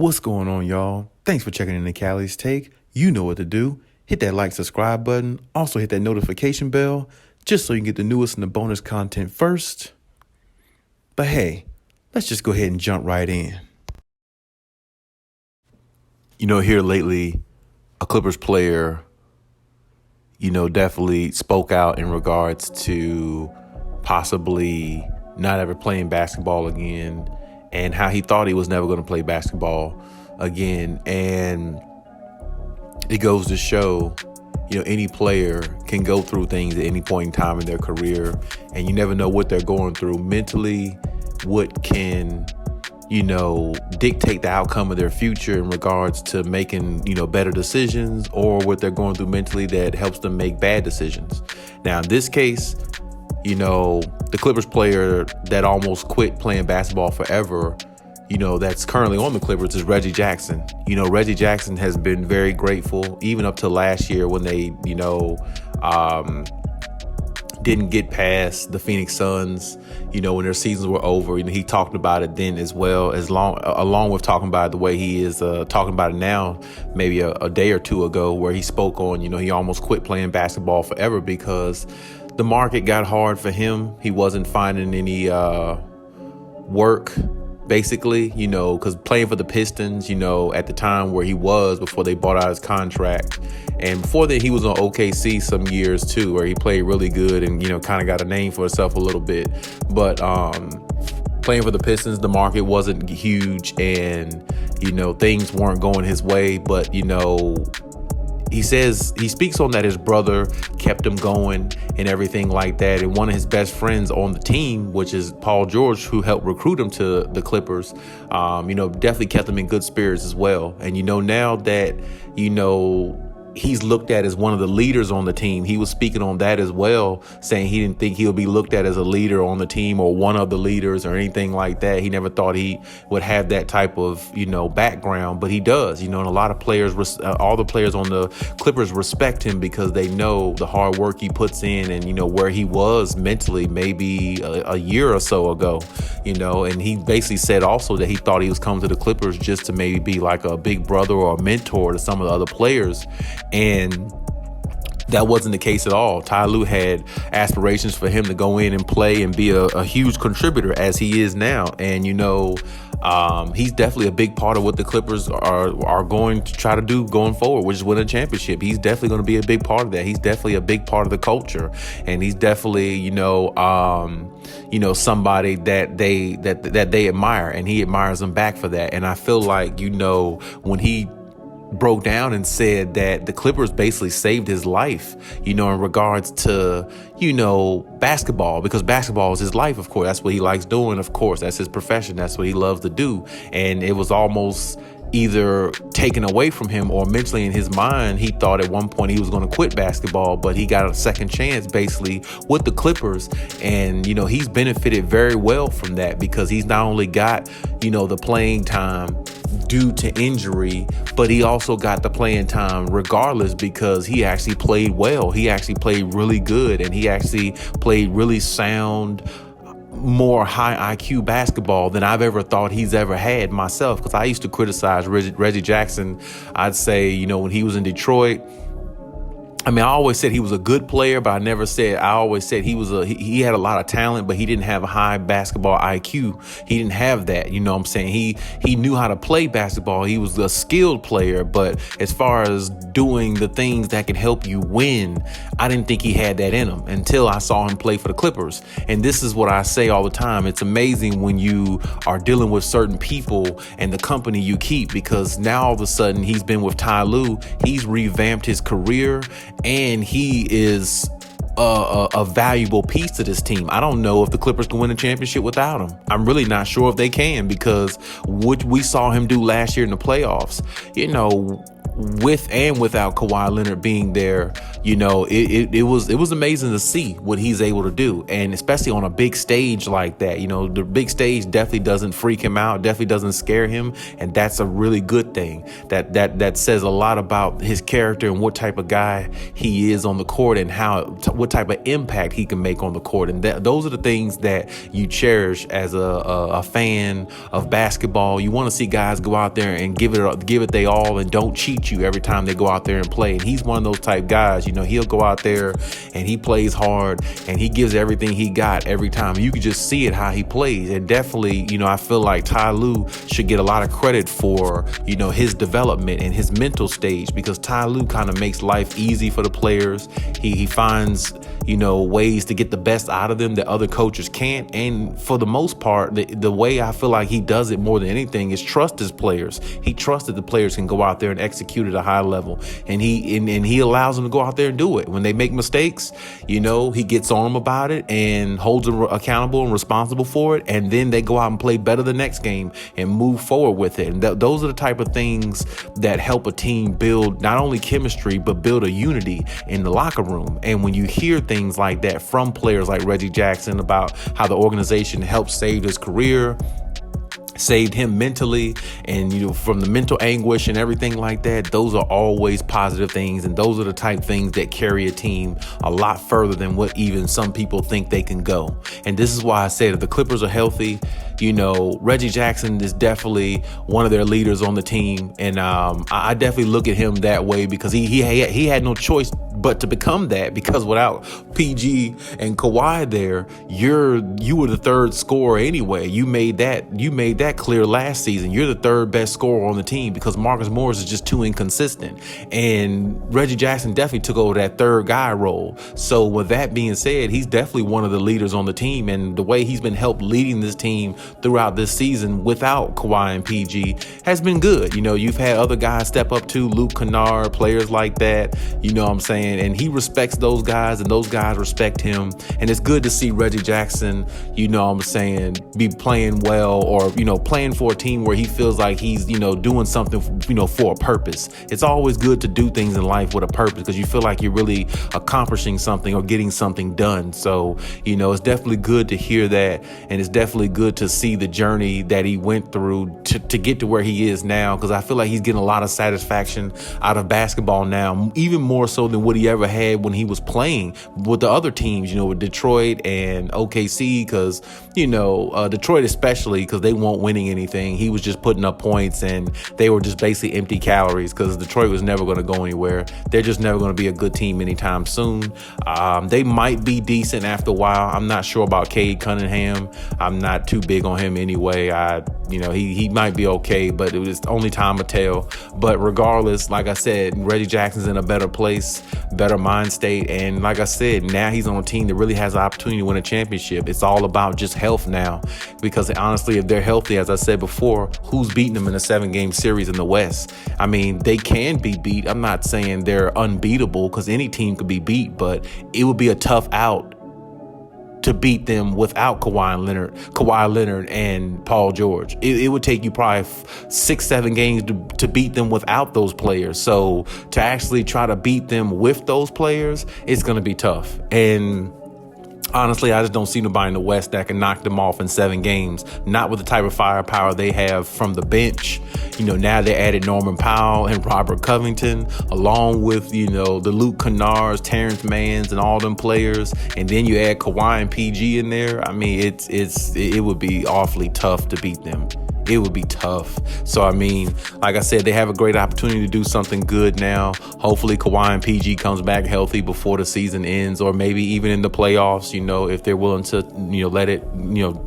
What's going on, y'all? Thanks for checking in the Khaliis Take. You know what to do. Hit that like, subscribe button. Also hit that notification bell just so you can get the newest and the bonus content first. But hey, let's just go ahead and jump right in. Here lately, a Clippers player, definitely spoke out in regards to possibly not ever playing basketball again and how he thought he was never going to play basketball again. And it goes to show, any player can go through things at any point in time in their career, and you never know what they're going through mentally, what can dictate the outcome of their future in regards to making, better decisions, or what they're going through mentally that helps them make bad decisions. Now, in this case, the Clippers player that almost quit playing basketball forever, that's currently on the Clippers is Reggie Jackson. Reggie Jackson has been very grateful, even up to last year when they, didn't get past the Phoenix Suns, when their seasons were over. He talked about it then as well, along with talking about it the way he is talking about it now, maybe a day or two ago, where he spoke on, he almost quit playing basketball forever because the market got hard for him. He wasn't finding any work, basically, because playing for the Pistons, at the time where he was before they bought out his contract. And before that, he was on OKC some years too, where he played really good and, kind of got a name for himself a little bit. But playing for the Pistons, the market wasn't huge and, things weren't going his way. But, he speaks on that his brother kept him going and everything like that. And one of his best friends on the team, which is Paul George, who helped recruit him to the Clippers, definitely kept him in good spirits as well. And, now that, he's looked at as one of the leaders on the team. He was speaking on that as well, saying he didn't think he'll be looked at as a leader on the team or one of the leaders or anything like that. He never thought he would have that type of, background, but he does, and a lot of players, all the players on the Clippers respect him because they know the hard work he puts in and, where he was mentally maybe a year or so ago, and he basically said also that he thought he was coming to the Clippers just to maybe be like a big brother or a mentor to some of the other players. And that wasn't the case at all. Ty Lue had aspirations for him to go in and play and be a huge contributor as he is now. And, he's definitely a big part of what the Clippers are going to try to do going forward, which is win a championship. He's definitely going to be a big part of that. He's definitely a big part of the culture. And he's definitely, somebody that they admire, and he admires them back for that. And I feel like, when he broke down and said that the Clippers basically saved his life, in regards to, basketball, because basketball is his life. Of course, that's what he likes doing. Of course, that's his profession. That's what he loves to do. And it was almost either taken away from him or mentally in his mind, he thought at one point he was going to quit basketball, but he got a second chance basically with the Clippers. And, he's benefited very well from that because he's not only got, the playing time due to injury, but he also got the playing time regardless because he actually played well. He actually played really good, and he actually played really sound, more high IQ basketball than I've ever thought he's ever had myself. Because I used to criticize Reggie Jackson. I'd say, when he was in Detroit, I always said he was a good player, but I always said he had a lot of talent, but he didn't have a high basketball IQ. He didn't have that. What I'm saying? He knew how to play basketball. He was a skilled player, but as far as doing the things that can help you win, I didn't think he had that in him until I saw him play for the Clippers. And this is what I say all the time. It's amazing when you are dealing with certain people and the company you keep, because now all of a sudden he's been with Ty Lue. He's revamped his career, and he is a valuable piece to this team. I don't know if the Clippers can win a championship without him. I'm really not sure if they can, because what we saw him do last year in the playoffs, with and without Kawhi Leonard being there, it was amazing to see what he's able to do. And especially on a big stage like that, the big stage definitely doesn't freak him out, definitely doesn't scare him. And that's a really good thing. That says a lot about his character and what type of guy he is on the court and what type of impact he can make on the court. And those are the things that you cherish as a fan of basketball. You want to see guys go out there and give it they all and don't cheat you every time they go out there and play. And he's one of those type guys. He'll go out there and he plays hard and he gives everything he got every time. You can just see it how he plays. And definitely, I feel like Ty Lue should get a lot of credit for, his development and his mental stage, because Ty Lue kind of makes life easy for the players. He finds, ways to get the best out of them that other coaches can't. And for the most part, the way I feel like he does it more than anything is trust his players. He trusts that the players can go out there and execute at a high level. And he allows them to go out there and do it. When they make mistakes, he gets on them about it and holds them accountable and responsible for it. And then they go out and play better the next game and move forward with it. And those are the type of things that help a team build not only chemistry, but build a unity in the locker room. And when you hear things like that from players like Reggie Jackson about how the organization helped save his career, saved him mentally, and from the mental anguish and everything like that, those are always positive things. And those are the type things that carry a team a lot further than what even some people think they can go. And this is why I said if the Clippers are healthy, Reggie Jackson is definitely one of their leaders on the team. And I definitely look at him that way, because he had no choice but to become that, because without PG and Kawhi there, you were the third scorer anyway. You made that clear last season. You're the third best scorer on the team because Marcus Morris is just too inconsistent. And Reggie Jackson definitely took over that third guy role. So with that being said, he's definitely one of the leaders on the team. And the way he's been helped leading this team throughout this season without Kawhi and PG has been good. You've had other guys step up too, Luke Kennard, players like that, what I'm saying? And he respects those guys and those guys respect him. And it's good to see Reggie Jackson, what I'm saying, be playing well, or, playing for a team where he feels like he's, doing something, for a purpose. It's always good to do things in life with a purpose, because you feel like you're really accomplishing something or getting something done. So, it's definitely good to hear that. And it's definitely good to see the journey that he went through to get to where he is now, because I feel like he's getting a lot of satisfaction out of basketball now, even more so than what he ever had when he was playing with the other teams, with Detroit and OKC, because, Detroit especially, because they weren't winning anything. He was just putting up points and they were just basically empty calories, because Detroit was never going to go anywhere. They're just never going to be a good team anytime soon. They might be decent after a while. I'm not sure about Cade Cunningham. I'm not too big on him anyway. He might be okay, but it was only time to tell. But regardless, like I said, Reggie Jackson's in a better place, better mind state. And like I said, now he's on a team that really has the opportunity to win a championship. It's all about just health now, because honestly, if they're healthy, as I said before, who's beating them in a 7-game series in the West? I mean, they can be beat. I'm not saying they're unbeatable, because any team could be beat, but it would be a tough out to beat them without Kawhi Leonard and Paul George. It would take you probably 6-7 games to beat them without those players. So to actually try to beat them with those players, it's going to be tough. And honestly, I just don't see nobody in the West that can knock them off in 7 games. Not with the type of firepower they have from the bench. Now they added Norman Powell and Robert Covington, along with, the Luke Kennards, Terrence Manns, and all them players. And then you add Kawhi and PG in there. I mean, it would be awfully tough to beat them. It would be tough. So, I mean, like I said, they have a great opportunity to do something good now. Hopefully Kawhi and PG comes back healthy before the season ends, or maybe even in the playoffs, if they're willing to, let it,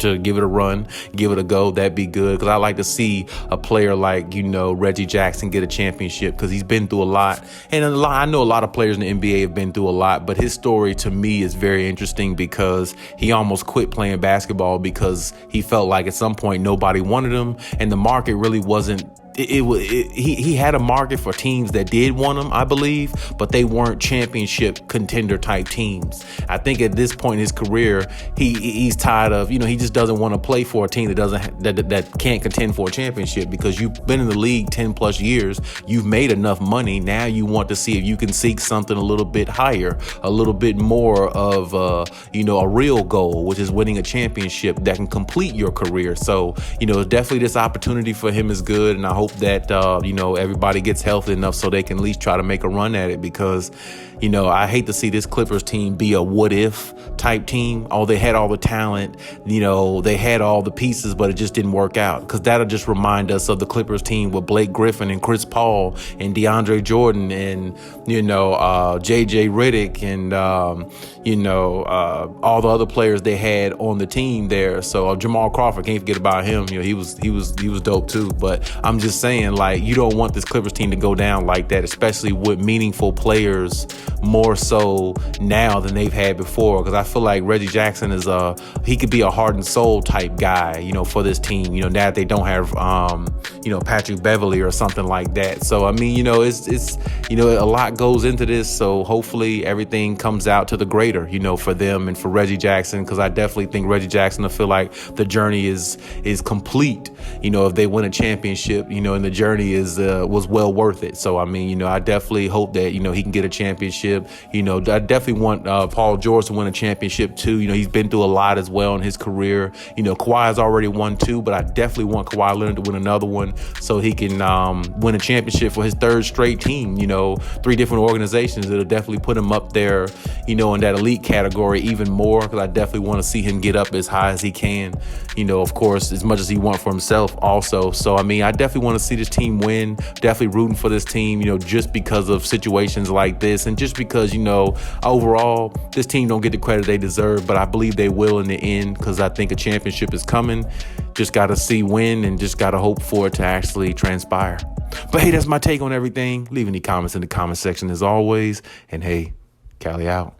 to give it a run, give it a go, that'd be good. Because I like to see a player like, Reggie Jackson get a championship, because he's been through a lot. And I know a lot of players in the NBA have been through a lot, but his story to me is very interesting, because he almost quit playing basketball because he felt like at some point nobody wanted him. And the market really wasn't he had a market for teams that did want him, I believe, but they weren't championship contender type teams. I think at this point in his career, he's tired of, he just doesn't want to play for a team that can't contend for a championship, because you've been in the league 10 plus years. You've made enough money. Now you want to see if you can seek something a little bit higher, a little bit more of a real goal, which is winning a championship that can complete your career. So, definitely this opportunity for him is good, and I hope that everybody gets healthy enough so they can at least try to make a run at it, because I hate to see this Clippers team be a what if type team. Oh, they had all the talent, they had all the pieces, but it just didn't work out, because that'll just remind us of the Clippers team with Blake Griffin and Chris Paul and DeAndre Jordan and JJ Redick and all the other players they had on the team there. So Jamal Crawford, can't forget about him. He was dope too. But I'm just saying, like, you don't want this Clippers team to go down like that, especially with meaningful players more so now than they've had before. Because I feel like Reggie Jackson he could be a heart and soul type guy, for this team. Now that they don't have Patrick Beverly or something like that. So I mean, it's a lot goes into this. So hopefully everything comes out to the greater, for them and for Reggie Jackson, because I definitely think Reggie Jackson will feel like the journey is complete. If they win a championship, and the journey was well worth it. So I mean, I definitely hope that he can get a championship. I definitely want Paul George to win a championship too. He's been through a lot as well in his career. Kawhi's already won 2, but I definitely want Kawhi Leonard to win another one so he can win a championship for his 3rd straight team. 3 different organizations. It'll definitely put him up there, in that elite category even more, because I definitely want to see him get up as high as he can, of course, as much as he wants for himself also. So, I mean, I definitely want to see this team win, definitely rooting for this team, just because of situations like this, and just because, overall, this team don't get the credit they deserve, but I believe they will in the end, because I think a championship is coming. Just got to see when, and just got to hope for it to actually transpire. But hey, that's my take on everything. Leave any comments in the comment section as always. And hey, Khaliis out.